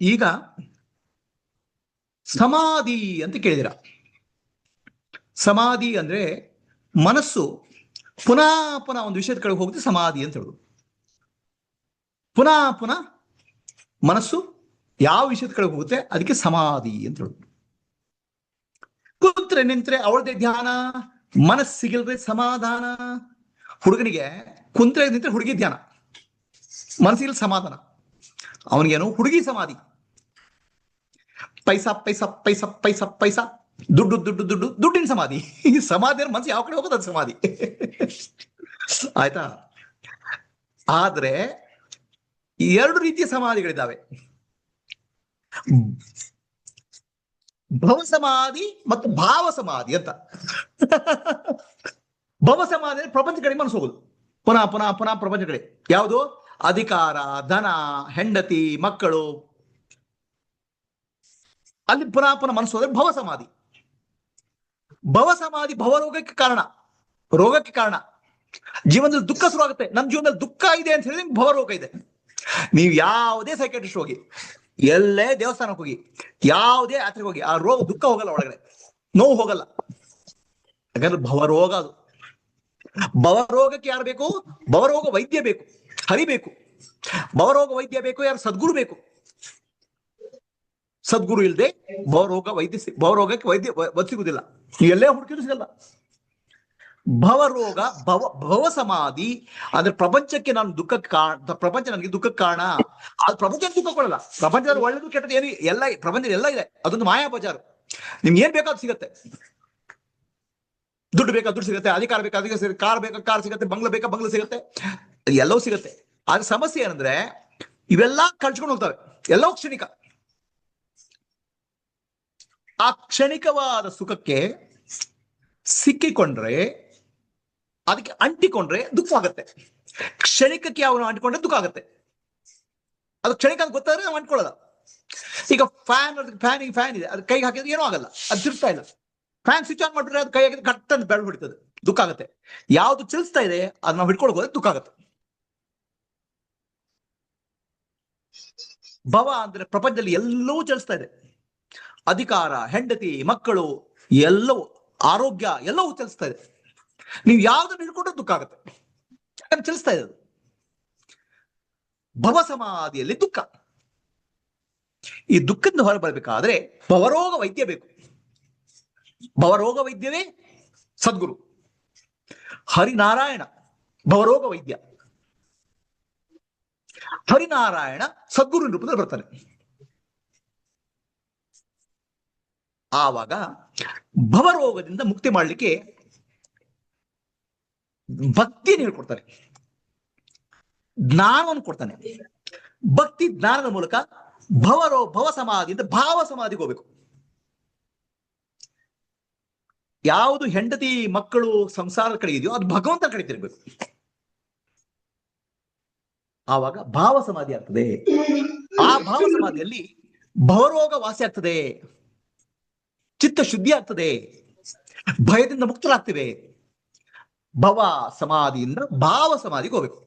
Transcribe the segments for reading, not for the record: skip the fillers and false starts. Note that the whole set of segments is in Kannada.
ಈಗ ಸಮಾಧಿ ಅಂತ ಕೇಳಿದಿರ. ಸಮಾಧಿ ಅಂದ್ರೆ ಮನಸ್ಸು ಪುನಃ ಪುನಃ ಒಂದು ವಿಷಯದ ಕಡೆಗೆ ಹೋಗುತ್ತೆ, ಸಮಾಧಿ ಅಂತ ಹೇಳುದು. ಪುನಃ ಪುನಃ ಮನಸ್ಸು ಯಾವ ವಿಷಯದ ಕಡೆಗೆ ಹೋಗುತ್ತೆ ಅದಕ್ಕೆ ಸಮಾಧಿ ಅಂತ ಹೇಳುದು. ಕೂತ್ರೆ ನಿಂತ್ರೆ ಅವಳದೇ ಧ್ಯಾನ, ಮನಸ್ಸಿಗಿಲ್ರೆ ಸಮಾಧಾನ. ಹುಡುಗನಿಗೆ ಕುಂತ್ರೆ ನಿಂತ್ರೆ ಹುಡುಗಿ ಧ್ಯಾನ, ಮನಸ್ಸಿಗೆ ಸಮಾಧಾನ. ಅವನಿಗೇನು ಹುಡುಗಿ ಸಮಾಧಿ. ಪೈಸಾ ಪೈಸಾ ಪೈಸಾ ಪೈಸಾ ಪೈಸಾ, ದುಡ್ಡು ದುಡ್ಡು ದುಡ್ಡು, ದುಡ್ಡಿನ ಸಮಾಧಿ. ಸಮಾಧಿ ಅಂದ್ರೆ ಮನಸ್ಸು ಯಾವ ಕಡೆ ಹೋಗೋದು ಅದು ಸಮಾಧಿ. ಆಯ್ತಾ? ಆದ್ರೆ ಎರಡು ರೀತಿಯ ಸಮಾಧಿಗಳಿದ್ದಾವೆ, ಭವ ಸಮಾಧಿ ಮತ್ತು ಭಾವ ಸಮಾಧಿ ಅಂತ. ಭವ ಸಮಾಧಿ ಅಂದ್ರೆ ಪ್ರಪಂಚ ಕಡೆ ಮನಸ್ಸು ಹೋಗುದು, ಪುನಃ ಪುನಃ ಪುನಃ ಪ್ರಪಂಚ ಕಡೆ. ಯಾವುದು? ಅಧಿಕಾರ, ಧನ, ಹೆಂಡತಿ, ಮಕ್ಕಳು, ಅಲ್ಲಿ ಪುನಃ ಪುನಃ ಮನಸ್ಸು ಹೋದ್ರೆ ಭವ ಸಮಾಧಿ. ಭವ ಸಮಾಧಿ ಭವರೋಗಕ್ಕೆ ಕಾರಣ, ರೋಗಕ್ಕೆ ಕಾರಣ. ಜೀವನದಲ್ಲಿ ದುಃಖ ಶುರುವಾಗುತ್ತೆ. ನಮ್ಮ ಜೀವನದಲ್ಲಿ ದುಃಖ ಇದೆ ಅಂತ ಹೇಳಿ ಭವರೋಗ ಇದೆ. ನೀವು ಯಾವುದೇ ಸೈಕಾಟ್ರಿಸ್ಟ್ ಹೋಗಿ, ಎಲ್ಲೇ ದೇವಸ್ಥಾನಕ್ಕೆ ಹೋಗಿ, ಯಾವುದೇ ಯಾತ್ರೆಗೆ ಹೋಗಿ, ಆ ರೋಗ ದುಃಖ ಹೋಗಲ್ಲ, ಒಳಗಡೆ ನೋವು ಹೋಗಲ್ಲ. ಯಾಕಂದ್ರೆ ಭವರೋಗ ಅದು. ಭವರೋಗಕ್ಕೆ ಯಾರು ಬೇಕು? ಭವರೋಗ ವೈದ್ಯ ಬೇಕು, ಹರಿಬೇಕು. ಭವರೋಗ ವೈದ್ಯ ಬೇಕು, ಯಾರು? ಸದ್ಗುರು ಬೇಕು. ಸದ್ಗುರು ಇಲ್ಲದೆ ಭವರೋಗಕ್ಕೆ ವೈದ್ಯ ಸಿಗುದಿಲ್ಲ. ಎಲ್ಲೇ ಹುಡುಕಿದ್ರು ಸಿಗಲ್ಲ. ಭವರೋಗ ಭವ ಸಮಾಧಿ ಅಂದ್ರೆ ಪ್ರಪಂಚಕ್ಕೆ ನಾನು ದುಃಖಕ್ಕೆ ಕಾರಣ, ಪ್ರಪಂಚ ನನಗೆ ದುಃಖಕ್ಕೆ ಕಾರಣ. ಅದು ಪ್ರಪಂಚಕ್ಕೆ ದುಃಖ ಕೊಡಲ್ಲ. ಪ್ರಪಂಚದಲ್ಲಿ ಒಳ್ಳೆದು ಕೆಟ್ಟದ್ದು ಏನು ಎಲ್ಲ, ಪ್ರಪಂಚದಲ್ಲಿ ಎಲ್ಲ ಇದೆ. ಅದೊಂದು ಮಾಯಾ ಬಜಾರು. ನಿಮ್ಗೆ ಏನ್ ಬೇಕಾದ್ರೂ ಸಿಗತ್ತೆ. ದುಡ್ಡು ಬೇಕಾ ದುಡ್ಡು ಸಿಗುತ್ತೆ, ಅಧಿಕಾರ ಬೇಕಾ ಅಧಿಕಾರ ಸಿಗುತ್ತೆ, ಕಾರ್ ಬೇಕಾ ಕಾರ್ ಸಿಗುತ್ತೆ, ಬಂಗ್ಲ ಬೇಕಾ ಬಂಗ್ಲ ಸಿಗುತ್ತೆ, ಎಲ್ಲವೂ ಸಿಗುತ್ತೆ. ಆದ್ರೆ ಸಮಸ್ಯೆ ಏನಂದ್ರೆ ಇವೆಲ್ಲ ಕಳ್ಸ್ಕೊಂಡು ಹೋಗ್ತವೆ, ಎಲ್ಲವೂ ಕ್ಷಣಿಕ. ಆ ಕ್ಷಣಿಕವಾದ ಸುಖಕ್ಕೆ ಸಿಕ್ಕಿಕೊಂಡ್ರೆ, ಅದಕ್ಕೆ ಅಂಟಿಕೊಂಡ್ರೆ ದುಃಖ ಆಗುತ್ತೆ. ಕ್ಷಣಿಕಕ್ಕೆ ಅವನು ಅಂಟಿಕೊಂಡ್ರೆ ದುಃಖ ಆಗುತ್ತೆ. ಅದು ಕ್ಷಣಿಕ ಅಂತ ಗೊತ್ತಾದ್ರೆ ನಾವು ಅಂಟ್ಕೊಳ್ಳಲ್ಲ. ಈಗ ಫ್ಯಾನ್ ಇದೆ, ಅದು ಕೈಗೆ ಹಾಕಿದ್ರೆ ಏನೂ ಆಗಲ್ಲ, ಅದು ತಿರ್ಸ್ತಾ ಇಲ್ಲ. ಫ್ಯಾನ್ ಸ್ವಿಚ್ ಆನ್ ಮಾಡ್ಬಿಟ್ರೆ ಅದು ಕೈ ಹಾಕಿದ್ರೆ ಕಟ್ ಅಂತ ಬೆಳೆ ಬಿಡ್ತದೆ, ದುಃಖ ಆಗುತ್ತೆ. ಯಾವ್ದು ಚಲಿಸ್ತಾ ಇದೆ ಅದು ನಾವು ಹಿಡ್ಕೊಳಕ್ ಹೋದ್ರೆ ದುಃಖ ಆಗುತ್ತೆ. ಭವ ಅಂದ್ರೆ ಪ್ರಪಂಚದಲ್ಲಿ ಎಲ್ಲವೂ ಚಲಿಸ್ತಾ ಇದೆ. ಅಧಿಕಾರ, ಹೆಂಡತಿ, ಮಕ್ಕಳು, ಎಲ್ಲವೂ, ಆರೋಗ್ಯ, ಎಲ್ಲವೂ ಚಲಿಸ್ತಾ ಇದೆ. ನೀವು ಯಾವ್ದನ್ನು ಹಿಡ್ಕೊಂಡ್ರೆ ದುಃಖ ಆಗುತ್ತೆ, ಯಾಕಂದ್ರೆ ಚಲಿಸ್ತಾ ಇದೆ ಅದು. ಭವ ಸಮಾಧಿಯಲ್ಲಿ ದುಃಖ. ಈ ದುಃಖದಿಂದ ಹೊರ ಬರಬೇಕಾದ್ರೆ ಭವರೋಗ ವೈದ್ಯ ಬೇಕು. ಭವರೋಗ ವೈದ್ಯವೇ ಸದ್ಗುರು ಹರಿನಾರಾಯಣ. ಭವರೋಗ ವೈದ್ಯ ಹರಿನಾರಾಯಣ ಸದ್ಗುರು ರೂಪದಲ್ಲಿ ಬರ್ತಾನೆ. ಆವಾಗ ಭವರೋಗದಿಂದ ಮುಕ್ತಿ ಮಾಡಲಿಕ್ಕೆ ಭಕ್ತಿಯನ್ನು ಹೇಳ್ಕೊಡ್ತಾನೆ, ಜ್ಞಾನವನ್ನು ಕೊಡ್ತಾನೆ. ಭಕ್ತಿ ಜ್ಞಾನದ ಮೂಲಕ ಭವ ಸಮಾಧಿಯಿಂದ ಭಾವ ಸಮಾಧಿಗೆ ಹೋಗ್ಬೇಕು. ಯಾವುದು ಹೆಂಡತಿ, ಮಕ್ಕಳು, ಸಂಸಾರದ ಕಡೆ ಇದೆಯೋ ಅದು ಭಗವಂತನ ಕಡೆ ತಿರ್ಬೇಕು. ಆವಾಗ ಭಾವ ಸಮಾಧಿ ಆಗ್ತದೆ. ಆ ಭಾವ ಸಮಾಧಿಯಲ್ಲಿ ಭವರೋಗ ವಾಸಿ ಆಗ್ತದೆ, ಚಿತ್ತ ಶುದ್ಧಿ ಆಗ್ತದೆ, ಭಯದಿಂದ ಮುಕ್ತರಾಗ್ತೇವೆ. ಭವ ಸಮಾಧಿಯಿಂದ ಭಾವ ಸಮಾಧಿಗೆ ಹೋಗ್ಬೇಕು.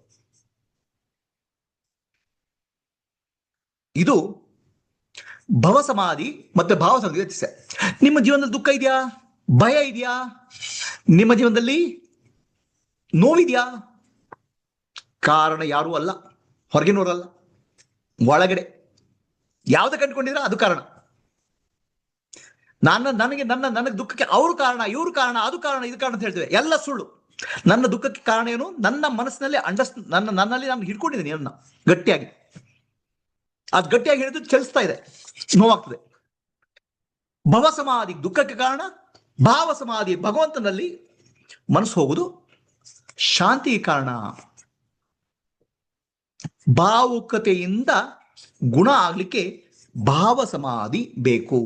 ಇದು ಭವ ಸಮಾಧಿ ಮತ್ತೆ ಭಾವ ಸಮಾಧಿ ವ್ಯತ್ಯಾಸ. ನಿಮ್ಮ ಜೀವನದಲ್ಲಿ ದುಃಖ ಇದೆಯಾ? ಭಯ ಇದೆಯಾ? ನಿಮ್ಮ ಜೀವನದಲ್ಲಿ ನೋವಿದೆಯಾ? ಕಾರಣ ಯಾರೂ ಅಲ್ಲ, ಹೊರಗಿನವರಲ್ಲ, ಒಳಗಡೆ ಯಾವ್ದು ಕಂಡುಕೊಂಡಿದ್ರೆ ಅದು ಕಾರಣ. ನನಗೆ ದುಃಖಕ್ಕೆ ಅವರು ಕಾರಣ, ಇವರು ಕಾರಣ, ಅದು ಕಾರಣ, ಇದು ಕಾರಣ ಅಂತ ಹೇಳ್ತೇವೆ. ಎಲ್ಲ ಸುಳ್ಳು. ನನ್ನ ದುಃಖಕ್ಕೆ ಕಾರಣ ಏನು? ನನ್ನ ಮನಸ್ಸಿನಲ್ಲಿ ನನ್ನಲ್ಲಿ ನಾನು ಹಿಡ್ಕೊಂಡಿದ್ದೀನಿ ನನ್ನ ಗಟ್ಟಿಯಾಗಿ. ಅದು ಗಟ್ಟಿಯಾಗಿ ಹಿಡಿದು ಚಲಿಸ್ತಾ ಇದೆ, ನೋವಾಗ್ತದೆ. ಭವ ಸಮಾಧಿ ದುಃಖಕ್ಕೆ ಕಾರಣ, ಭಾವ ಸಮಾಧಿ ಭಗವಂತನಲ್ಲಿ ಮನಸ್ಸು ಹೋಗುದು ಶಾಂತಿಗೆ ಕಾರಣ. ಭಾವುಕತೆಯಿಂದ ಗುಣ ಆಗ್ಲಿಕ್ಕೆ ಭಾವ ಸಮಾಧಿ ಬೇಕು.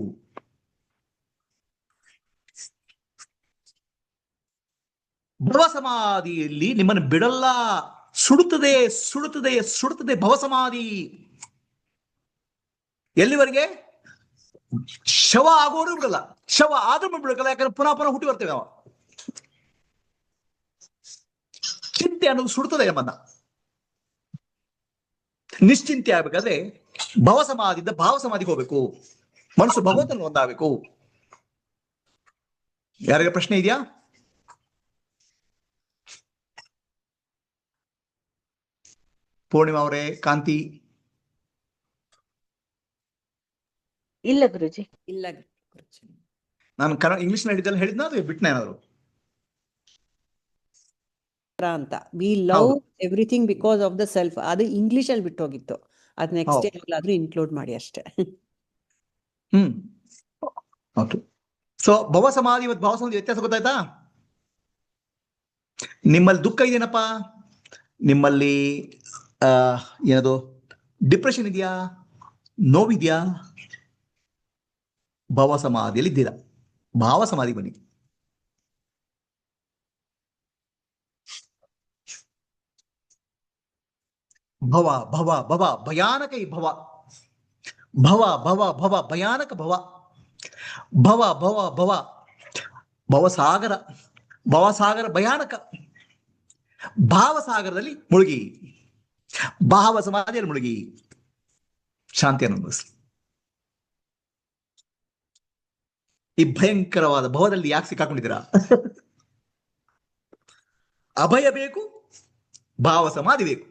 ಭವ ಸಮಾಧಿಯಲ್ಲಿ ನಿಮ್ಮನ್ನು ಬಿಡಲ್ಲ, ಸುಡುತ್ತದೆ ಸುಡುತ್ತದೆ ಸುಡುತ್ತದೆ. ಭವ ಸಮಾಧಿ ಎಲ್ಲಿವರೆಗೆ? ಶವ ಆಗೋರು ಬಿಡಲ್ಲ, ಶವ ಆದ್ರೂ ಬಿಡಲ್ಲ. ಯಾಕಂದ್ರೆ ಪುನಃ ಪುನಃ ಹುಟ್ಟಿ ಬರ್ತೇವೆ ನಾವು. ಚಿಂತೆ ಅನ್ನೋದು ಸುಡುತ್ತದೆ ನಮ್ಮನ್ನ. ನಿಶ್ಚಿಂತೆ ಆಗ್ಬೇಕಾದ್ರೆ ಭವ ಸಮಾಧಿಯಿಂದ ಭಾವ ಸಮಾಧಿಗೆ ಹೋಗ್ಬೇಕು. ಮನಸ್ಸು ಭಗವಂತನ ಒಂದಾಗಬೇಕು. ಯಾರಿಗೆ ಪ್ರಶ್ನೆ ಇದೆಯಾ? ಪೂರ್ಣಿಮಾ ಅವರೇ, ಕಾಂತಿ? ಇಲ್ಲ ಗುರುಜಿ. ಇಲ್ಲ. ನಾನು ಇಂಗ್ಲಿಷ್ ಹೇಳಿದ್ದೆಲ್ಲ ಹೇಳಿದ್ನ ಅದು ಬಿಟ್ನ ಏನಾದ್ರು ಅಂತ we love everything because of the self, ಅದು ಇಂಗ್ಲಿಷ್ ಅಲ್ಲಿ ಬಿಟ್ಟು ಹೋಗಿತ್ತು. ಅದ್ ನೆಕ್ಸ್ಟ್ ಎಲ್ಲಾದ್ರೂ ಇನ್ಕ್ಲೂಡ್ ಮಾಡಿ ಅಷ್ಟೇ. ಓಕೆ. ಸೊ ಭವ ಸಮಾಧಿ ಮತ್ತು ಭಾವ ಸಮಾಧಿ ವ್ಯತ್ಯಾಸ ಗೊತ್ತಾಯ್ತಾ? ನಿಮ್ಮಲ್ಲಿ ದುಃಖ ಇದೆಯೇನಪ್ಪ, ನಿಮ್ಮಲ್ಲಿ ಏನದು ಡಿಪ್ರೆಷನ್ ಇದೆಯಾ, ನೋವಿದೆಯಾ? ಭವ ಸಮಾಧಿಯಲ್ಲಿ ಇದ್ದೀರಾ, ಭಾವ ಸಮಾಧಿ ಬನ್ನಿ. ಭವ ಭವ ಭವ ಭಯಾನಕ ಈ ಭವ, ಭವ ಭವ ಭವ ಭಯಾನಕ ಭವ, ಭವ ಭವ ಭವ ಭವಸಾಗರ, ಭವಸಾಗರ ಭಯಾನಕ. ಭಾವಸಾಗರದಲ್ಲಿ ಮುಳುಗಿ, ಭಾವ ಸಮಾಧಿಯಲ್ಲಿ ಮುಳುಗಿ ಶಾಂತಿಯನ್ನು ಅನುಭವಿಸಿ. ಈ ಭಯಂಕರವಾದ ಭವದಲ್ಲಿ ಯಾಕೆ ಸಿಕ್ಕಾಕೊಂಡಿದ್ದೀರಾ? ಅಭಯ ಬೇಕು, ಭಾವ ಸಮಾಧಿ ಬೇಕು.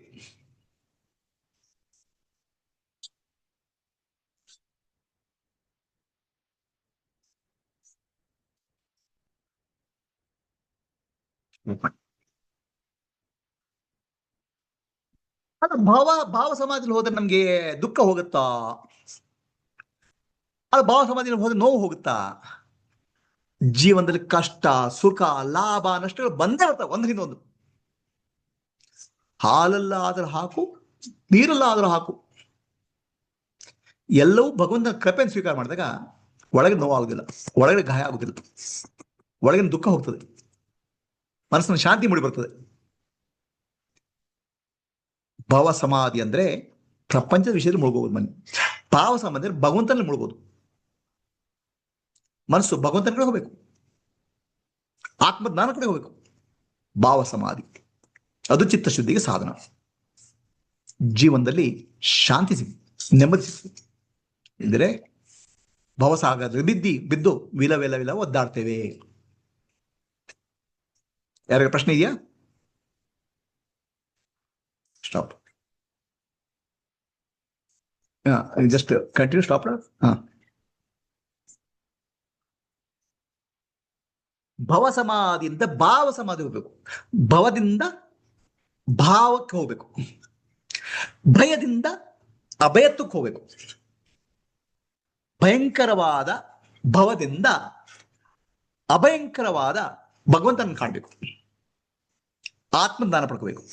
ಭಾವ ಸಮಾಧಿಯಲ್ಲಿ ಹೋದ್ರೆ ನಮ್ಗೆ ದುಃಖ ಹೋಗುತ್ತಾ? ಅದು ಭಾವ ಸಮಾಧಿಯಲ್ಲಿ ಹೋದ್ರೆ ನೋವು ಹೋಗುತ್ತಾ? ಜೀವನದಲ್ಲಿ ಕಷ್ಟ, ಸುಖ, ಲಾಭ, ನಷ್ಟಗಳು ಬಂದೇ ಇರ್ತಾವ ಒಂದರಿಂದ ಒಂದು. ಹಾಲಲ್ಲಾದ್ರೂ ಹಾಕು, ನೀರಲ್ಲಾದ್ರೂ ಹಾಕು, ಎಲ್ಲವೂ ಭಗವಂತನ ಕೃಪೆಯನ್ನು ಸ್ವೀಕಾರ ಮಾಡಿದಾಗ ಒಳಗೆ ನೋವಾಗುದಿಲ್ಲ, ಒಳಗಡೆ ಗಾಯ ಆಗುದಿಲ್ಲ, ಒಳಗಿನ ದುಃಖ ಹೋಗ್ತದೆ, ಮನಸ್ಸಿನ ಶಾಂತಿ ಮೂಡಿ ಬರ್ತದೆ. ಭಾವ ಸಮಾಧಿ ಅಂದ್ರೆ ಪ್ರಪಂಚದ ವಿಷಯದಲ್ಲಿ ಮುಳುಗೋದು ಮನೆ. ಭಾವ ಸಮಾಧಿ ಅಂದ್ರೆ ಭಗವಂತನಲ್ಲಿ ಮುಳುಗೋದು. ಮನಸ್ಸು ಭಗವಂತನ ಕಡೆ ಹೋಗ್ಬೇಕು, ಆತ್ಮಜ್ಞಾನ ಕಡೆ ಹೋಗ್ಬೇಕು. ಭಾವ ಸಮಾಧಿ ಅದು ಚಿತ್ತಶುದ್ಧಿಗೆ ಸಾಧನ. ಜೀವನದಲ್ಲಿ ಶಾಂತಿ ಸಿಗುತ್ತೆ, ನೆಮ್ಮದಿ ಸಿಗುತ್ತೆ. ಇದ್ರೆ ಭವಸಾಗರದಲ್ಲಿ ಬಿದ್ದು ವಿಲ ವಿಲ ವಿಲ ಒದ್ದಾಡ್ತೇವೆ. ಯಾರಿಗೆ ಪ್ರಶ್ನೆ ಇದೆಯಾ? ಸ್ಟಾಪ್. Just continue. ಸ್ಟಾಪ್. ಭವ ಸಮಾಧಿಯಿಂದ ಭಾವ ಸಮಾಧಿ ಹೋಗ್ಬೇಕು, ಭವದಿಂದ ಭಾವಕ್ಕೆ ಹೋಗ್ಬೇಕು, ಭಯದಿಂದ ಅಭಯತ್ವಕ್ಕೆ ಹೋಗ್ಬೇಕು, ಭಯಂಕರವಾದ ಭವದಿಂದ ಅಭಯಂಕರವಾದ ಭಗವಂತನ ಕಾಣಬೇಕು, ಆತ್ಮಜ್ಞಾನ ಪಡ್ಕೋಬೇಕು.